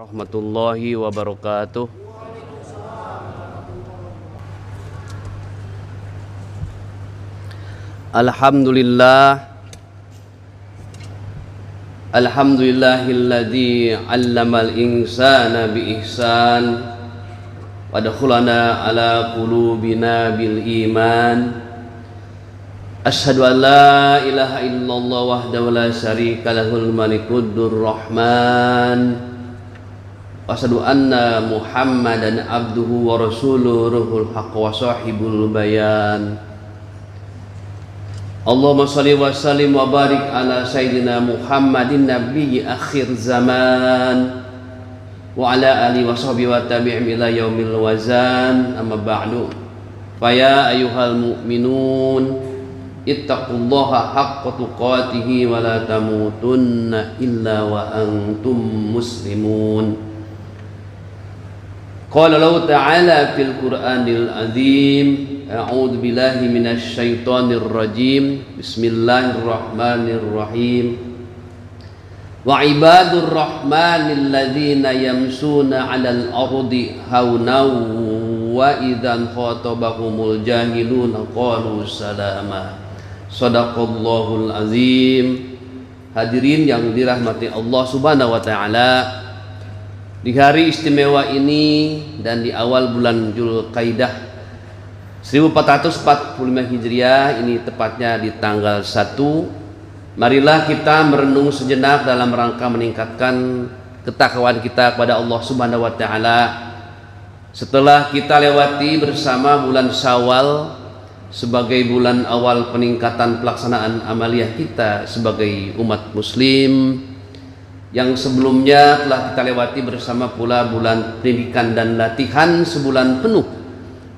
warahmatullahi wabarakatuh. Alhamdulillahilladzi 'allamal insana bi ihsan wa dakhalana ala qulubina bil iman. Asyhadu an la ilaha illallah wahdahu la syarika lahul malikud rahman. Wa asyhadu anna Muhammadan abduhu wa rasuluhu ruhul haqq wa sahibul bayan. Allahumma shalli wa sallim wa barik ala sayyidina Muhammadin nabiyyi akhir zaman wa ala alihi wa sahbihi wa tabi'in ila yaumil wazan. Amma ba'du. Fa ya ayyuhal mu'minun ittaqullaha haqqa tuqatih wa la tamutunna illa wa antum muslimun. Qala Allah ta'ala fil Qur'anil azim, a'udzu billahi minasy syaithanir rajim. Bismillahirrahmanirrahim. Wa ibadur rahmanil ladzina yamshuna 'alal ardi haunaw wa idzan khatabahumul jahiluna qalu salama. Shadaqallahul azim. Hadirin yang dirahmati Allah Subhanahu wa taala, di hari istimewa ini dan di awal bulan Dzulqa'dah 1445 Hijriah, ini tepatnya di tanggal 1, marilah kita merenung sejenak dalam rangka meningkatkan ketakwaan kita kepada Allah Subhanahu wa taala. Setelah kita lewati bersama bulan Syawal sebagai bulan awal peningkatan pelaksanaan amaliyah kita sebagai umat muslim, yang sebelumnya telah kita lewati bersama pula bulan pendidikan dan latihan sebulan penuh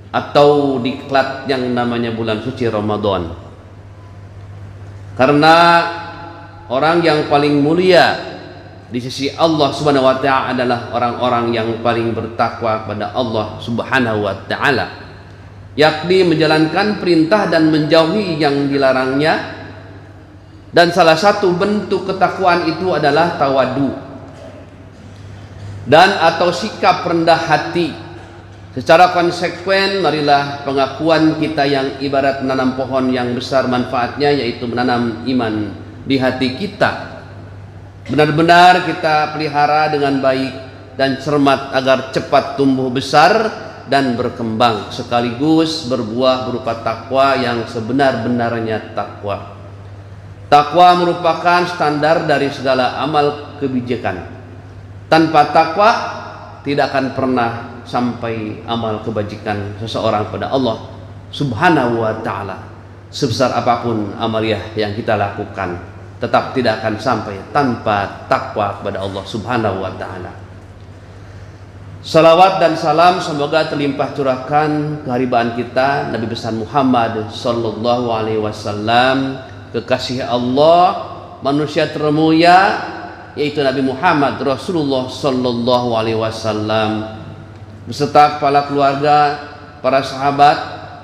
atau diklat yang namanya bulan suci Ramadan. Karena orang yang paling mulia di sisi Allah Subhanahu wa taala adalah orang-orang yang paling bertakwa kepada Allah Subhanahu wa taala, yakni menjalankan perintah dan menjauhi yang dilarangnya. Dan salah satu bentuk ketakwaan itu adalah tawadu dan atau sikap rendah hati. Secara konsekuen, marilah pengakuan kita yang ibarat menanam pohon yang besar manfaatnya, yaitu menanam iman di hati kita, benar-benar kita pelihara dengan baik dan cermat agar cepat tumbuh besar dan berkembang, sekaligus berbuah berupa takwa yang sebenar-benarnya takwa. Takwa merupakan standar dari segala amal kebijakan. Tanpa takwa tidak akan pernah sampai amal kebajikan seseorang pada Allah Subhanahu wa taala. Sebesar apapun amaliyah yang kita lakukan, tetap tidak akan sampai tanpa takwa kepada Allah Subhanahu wa taala. Salawat dan salam semoga terlimpah curahkan keharibaan kita Nabi besar Muhammad sallallahu alaihi wasallam, kekasih Allah, manusia termulia, yaitu Nabi Muhammad Rasulullah sallallahu alaihi wasallam, beserta kepala keluarga, para sahabat,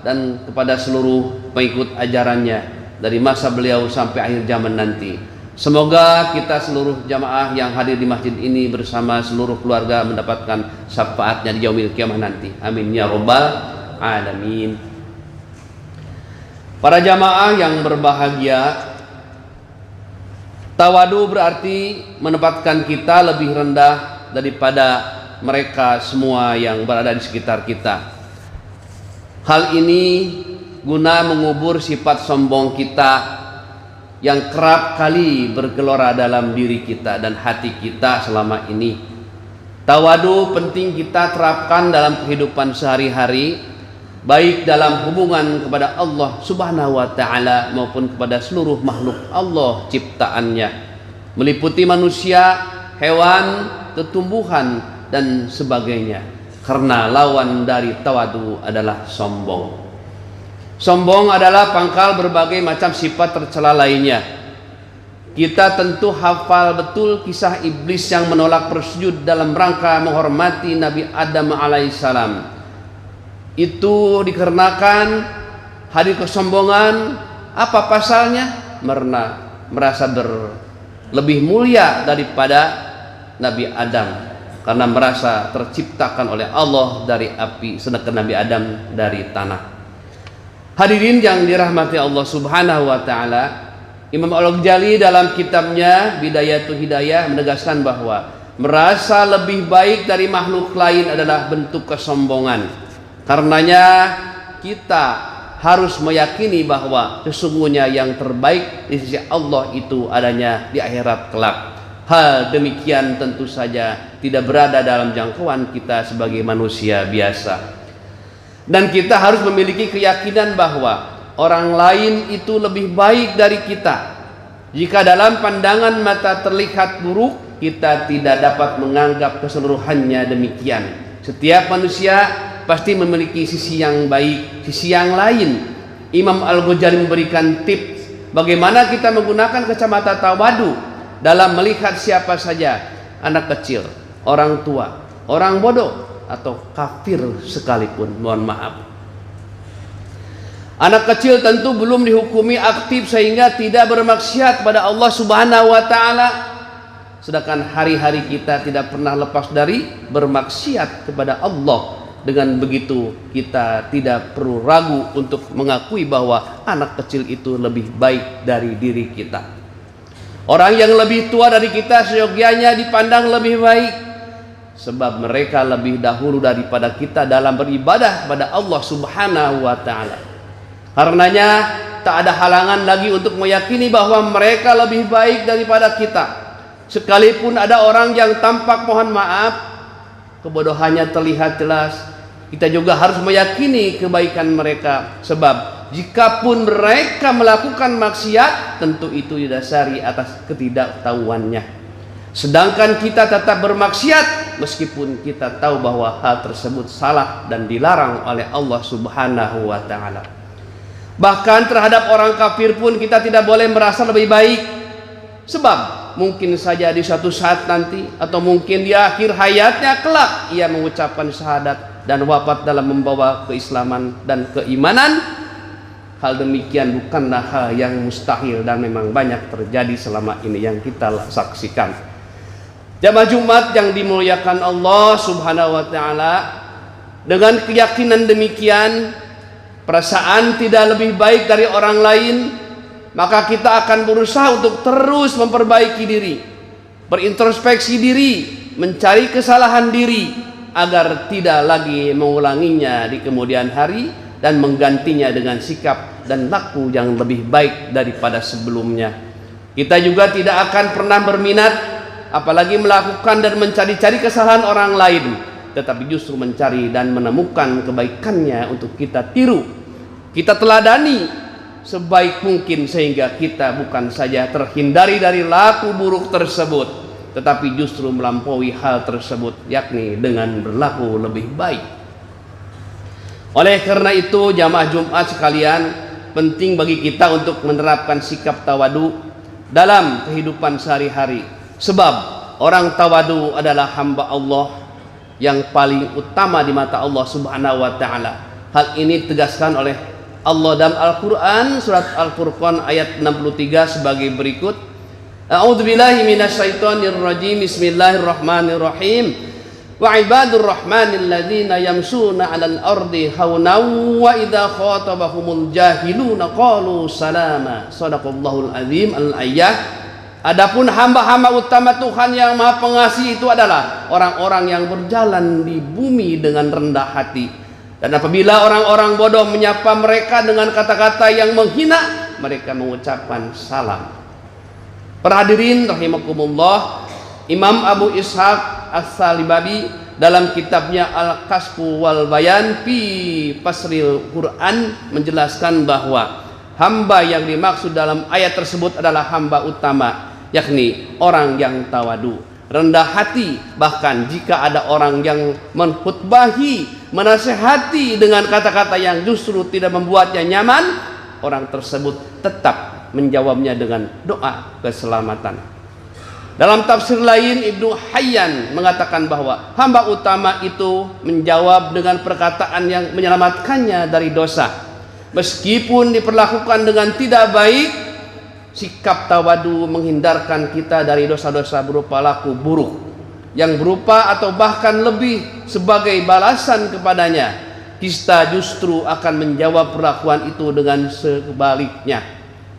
dan kepada seluruh pengikut ajarannya dari masa beliau sampai akhir zaman nanti. Semoga kita seluruh jamaah yang hadir di masjid ini bersama seluruh keluarga mendapatkan syafaatnya di yaumil kiamah nanti. Amin ya rabbal alamin. Para jamaah yang berbahagia, tawadu berarti menempatkan kita lebih rendah daripada mereka semua yang berada di sekitar kita. Hal ini guna mengubur sifat sombong kita yang kerap kali bergelora dalam diri kita dan hati kita selama ini. Tawadu penting kita terapkan dalam kehidupan sehari-hari, baik dalam hubungan kepada Allah Subhanahu wa taala maupun kepada seluruh makhluk Allah ciptaannya, meliputi manusia, hewan, tumbuhan dan sebagainya. Karena lawan dari tawadu adalah sombong. Sombong adalah pangkal berbagai macam sifat tercela lainnya. Kita tentu hafal betul kisah iblis yang menolak bersujud dalam rangka menghormati Nabi Adam alaihissalam. Itu dikarenakan hadir kesombongan. Apa pasalnya? Merasa lebih mulia daripada Nabi Adam. karena merasa terciptakan oleh Allah dari api, sedangkan Nabi Adam dari tanah. Hadirin yang dirahmati Allah Subhanahu wa taala, Imam Al-Ghazali dalam kitabnya Bidayatul Hidayah menegaskan bahwa merasa lebih baik dari makhluk lain adalah bentuk kesombongan. Karenanya kita harus meyakini bahwa sesungguhnya yang terbaik di sisi Allah itu adanya di akhirat kelak. Hal demikian tentu saja tidak berada dalam jangkauan kita sebagai manusia biasa. Dan kita harus memiliki keyakinan bahwa orang lain itu lebih baik dari kita. Jika dalam pandangan mata terlihat buruk, kita tidak dapat menganggap keseluruhannya demikian. Setiap manusia pasti memiliki sisi yang baik, sisi yang lain. Imam Al-Ghazali memberikan tips bagaimana kita menggunakan kacamata tawadu dalam melihat siapa saja, anak kecil, orang tua, orang bodoh, atau kafir sekalipun. Mohon maaf, anak kecil tentu belum dihukumi aktif sehingga tidak bermaksiat pada Allah Subhanahu wa taala, sedangkan hari-hari kita tidak pernah lepas dari bermaksiat kepada Allah. Dengan begitu kita tidak perlu ragu untuk mengakui bahwa anak kecil itu lebih baik dari diri kita. Orang yang lebih tua dari kita seyogyanya dipandang lebih baik, sebab mereka lebih dahulu daripada kita dalam beribadah kepada Allah Subhanahu wa taala. Karenanya tak ada halangan lagi untuk meyakini bahwa mereka lebih baik daripada kita. Sekalipun ada orang yang tampak, mohon maaf, kebodohannya terlihat jelas, kita juga harus meyakini kebaikan mereka, sebab jikapun mereka melakukan maksiat, tentu itu didasari atas ketidaktahuannya. Sedangkan kita tetap bermaksiat meskipun kita tahu bahwa hal tersebut salah dan dilarang oleh Allah Subhanahu wa taala. Bahkan terhadap orang kafir pun kita tidak boleh merasa lebih baik, sebab mungkin saja di suatu saat nanti atau mungkin di akhir hayatnya kelak ia mengucapkan syahadat dan wafat dalam membawa keislaman dan keimanan. Hal demikian bukanlah hal yang mustahil dan memang banyak terjadi selama ini yang kita saksikan. Jamaah Jumat yang dimuliakan Allah Subhanahu wa taala, dengan keyakinan demikian, perasaan tidak lebih baik dari orang lain, maka kita akan berusaha untuk terus memperbaiki diri, berintrospeksi diri, mencari kesalahan diri agar tidak lagi mengulanginya di kemudian hari dan menggantinya dengan sikap dan laku yang lebih baik daripada sebelumnya. Kita juga tidak akan pernah berminat apalagi melakukan dan mencari-cari kesalahan orang lain, tetapi justru mencari dan menemukan kebaikannya untuk kita tiru, kita teladani sebaik mungkin, sehingga kita bukan saja terhindari dari laku buruk tersebut, tetapi justru melampaui hal tersebut, yakni dengan berlaku lebih baik. Oleh karena itu, jamaah Jumat sekalian, penting bagi kita untuk menerapkan sikap tawadu dalam kehidupan sehari-hari, sebab orang tawadu adalah hamba Allah yang paling utama di mata Allah Subhanahu wa taala. Hal ini ditegaskan oleh Allah dalam Al-Qur'an, surat Al-Furqan ayat 63 sebagai berikut: A'udzubillahi minasyaitonir rajim. Bismillahirrahmanirrahim. Wa ibadur rahmanil ladzina yamshuna 'alal ardi haunaw wa idza khatabahumul jahiluna qalu salama. Shadaqallahul azim. Al-ayah. Adapun hamba-hamba utama Tuhan yang Maha Pengasih itu adalah orang-orang yang berjalan di bumi dengan rendah hati. Dan apabila orang-orang bodoh menyapa mereka dengan kata-kata yang menghina, mereka mengucapkan salam. Para hadirin rahimakumullah, Imam Abu Ishaq As-Salibabi dalam kitabnya Al-Kasfu wal Bayan fi Fasril Quran menjelaskan bahwa hamba yang dimaksud dalam ayat tersebut adalah hamba utama, yakni orang yang tawadu, rendah hati. Bahkan jika ada orang yang menkhutbahi, menasihati dengan kata-kata yang justru tidak membuatnya nyaman, orang tersebut tetap menjawabnya dengan doa keselamatan. Dalam tafsir lain, Ibnu Hayyan mengatakan bahwa hamba utama itu menjawab dengan perkataan yang menyelamatkannya dari dosa. Meskipun diperlakukan dengan tidak baik, sikap tawadu menghindarkan kita dari dosa-dosa berupa laku buruk. yang berupa atau bahkan lebih sebagai balasan kepadanya, kita justru akan menjawab perlakuan itu dengan sebaliknya,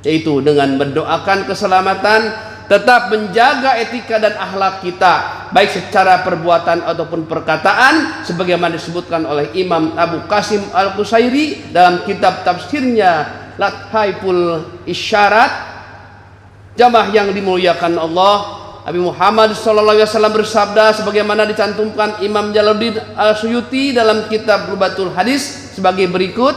yaitu dengan mendoakan keselamatan, tetap menjaga etika dan akhlak kita, baik secara perbuatan ataupun perkataan, sebagaimana disebutkan oleh Imam Abu Qasim Al-Qusairi dalam kitab tafsirnya Lathaiful Isyarat. Jamaah yang dimuliakan Allah, Nabi Muhammad SAW bersabda sebagaimana dicantumkan Imam Jalaluddin Al-Suyuti dalam kitab Lubatul Hadis sebagai berikut: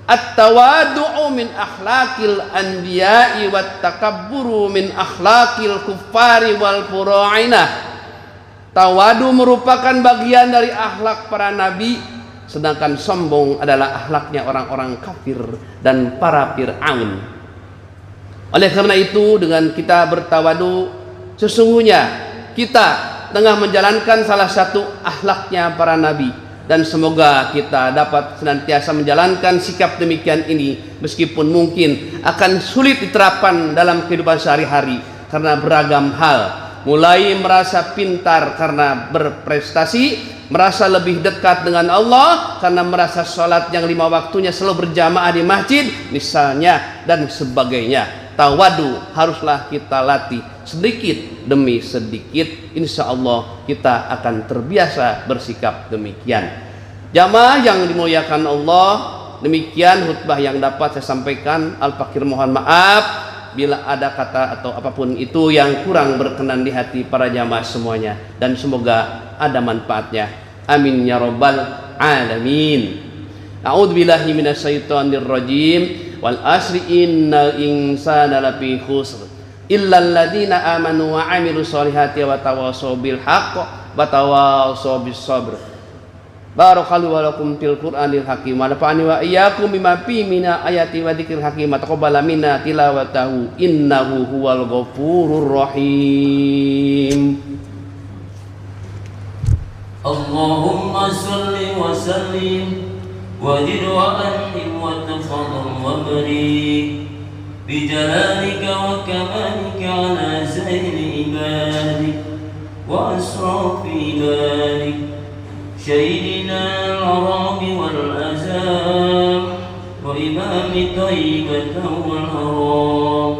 at-tawadu'u min akhlaqil anbiya'i wat takabburu min akhlaqil kuffari wal fura'inah. Tawadu merupakan bagian dari akhlak para nabi, sedangkan sombong adalah akhlaknya orang-orang kafir dan para Fir'aun. Oleh karena itu, dengan kita bertawadu, sesungguhnya kita tengah menjalankan salah satu akhlaknya para nabi, dan semoga kita dapat senantiasa menjalankan sikap demikian ini meskipun mungkin akan sulit diterapkan dalam kehidupan sehari-hari karena beragam hal, mulai merasa pintar karena berprestasi, merasa lebih dekat dengan Allah karena merasa sholat yang 5 waktunya selalu berjamaah di masjid misalnya, dan sebagainya. Tawadu haruslah kita latih sedikit demi sedikit, insya Allah kita akan terbiasa bersikap demikian. Jamaah yang dimuliakan Allah, demikian khutbah yang dapat saya sampaikan. Al-Fakir mohon maaf bila ada kata atau apapun itu yang kurang berkenan di hati para jamaah semuanya, dan semoga ada manfaatnya. Amin ya rabbal alamin. A'udzubillahi minasyaitonir rajim. Wal asri innal insana lafi khusr illal ladzina amanu wa 'amilus solihati wa tawassaw bil haqq wa tawassaw bis sabr. Barakallahu wa lakum fil Qur'anil hakim wa nafa'ani wa iyyakum bima fi min ayati wa dzikril hakim. Taqabbal minna tilawatahu innahu huwal ghafurur rahim. Allahumma shalli wa sallim وزد وأنعم وتفضل وبارك بجلالك وكمالك على سائر عبادك وأشرف عبادك سيدنا العرب والأزام وإمام طيبة والحرام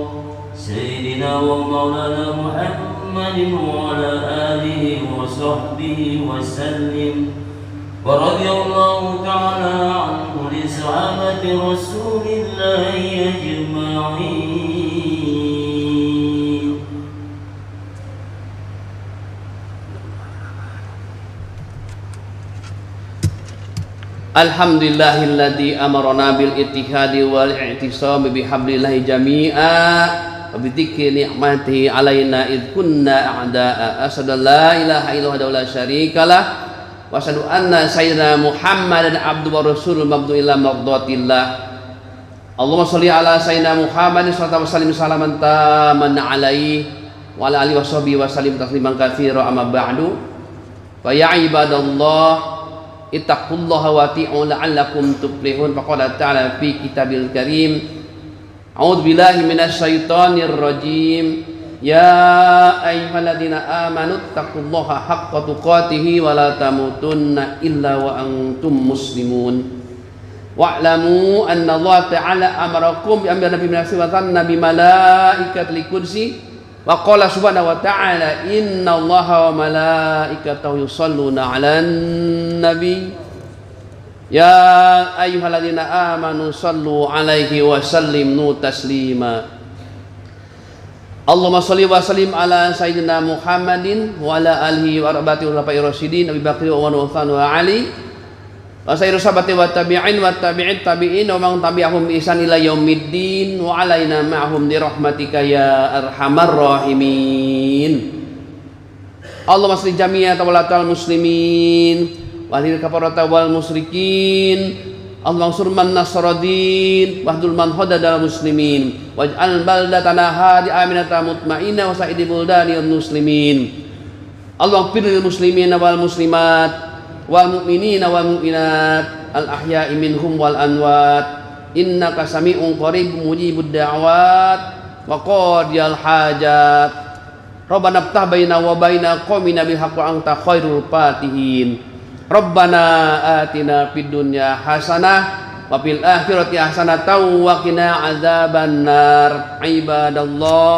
سيدنا ومولانا محمد وعلى آله وصحبه وسلم. ورضي الله تعالى عنه لصحابة رسول الله أجمعين. Alhamdulillahilladzi amarna bil ittihadi wal i'tisami bihablillahi jami'a wa bi dzikri ni'matihi alaina id kunna a'da'a. Asyhadu an la ilaha illallah wa la syarikalah wa asyhadu anna sayyidina Muhammadan abduhu wa rasulul mabdu ila mardatillah. Allahumma sholli ala sayyidina Muhammadin sallallahu alaihi wasallam taman alaihi wa ala alihi washabihi wa sallim tasliman katsira. Amma ba'du, fa ya ibadallah ittaqullaha wa ati'u la'allakum tuflihun. Faqala ta'ala fi kitabil karim, a'udzu billahi minasy syaithanir rajim. Ya ayyuhalladzina amanu taqullaha haqqa tuqatih wa la tamutunna illa wa antum muslimun. Wa'lamu anna Allah ta'ala amarakum bi amri nabiyyin wa sanna bi malaikatil qudsi wa qala subhanahu wa ta'ala inna Allaha wa malaikatahu yusholluna 'alan nabi ya ayyuhalladzina amanu shallu 'alaihi wa sallimu taslima. Allahumma sholli wa sallim ala sayyidina Muhammadin wa ala alihi wa arba'ati khulafa'ir rasyidin Abi Bakr wa Umar wa Utsman wa Ali wa sayyidu sahabati wa tabi'in wa tabi'it tabi'in wa man tabi'ahum bi ihsan ila yaumiddin wa alaina ma'hum bi rahmatika ya arhamar rahimin. Allahumma sholli jami'a tawalatal muslimin wa hadhil kafarata wal musyrikin. Allahumma ansur man nasradin wahdul man hadadal muslimin waj'al baldatana hadi aminatan mutmainnah wa sa'idi buldani muslimin. Allahumma firlil muslimina wal muslimat wal mu'minina wal mu'minat al ahya'i minhum wal anwat innaka sami'un qarib mujibud da'wat wa qadiyal hajat. Rabbana iftah baina wa baina qaumina bil haqqi wa anta khairul fatihin. Rabbana atina fid dunya hasanah wa fil akhirati hasanatan wa qina adzabannar. Ibadallah,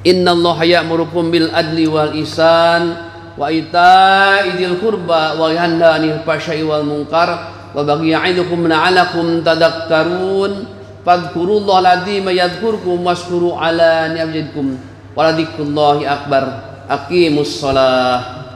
innallaha ya'murukum bil adli wal ihsan wa ita'i dzil qurba wa yanha 'anil fahsya'i wal munkar wa baghi ya'idukum la'allakum tadhakkarun. Fadhkurullaha al-'azima yadhkurkum washkuru 'ala ni'amihi yazidkum wa la dzikrullahi akbar. Aqimus shalah.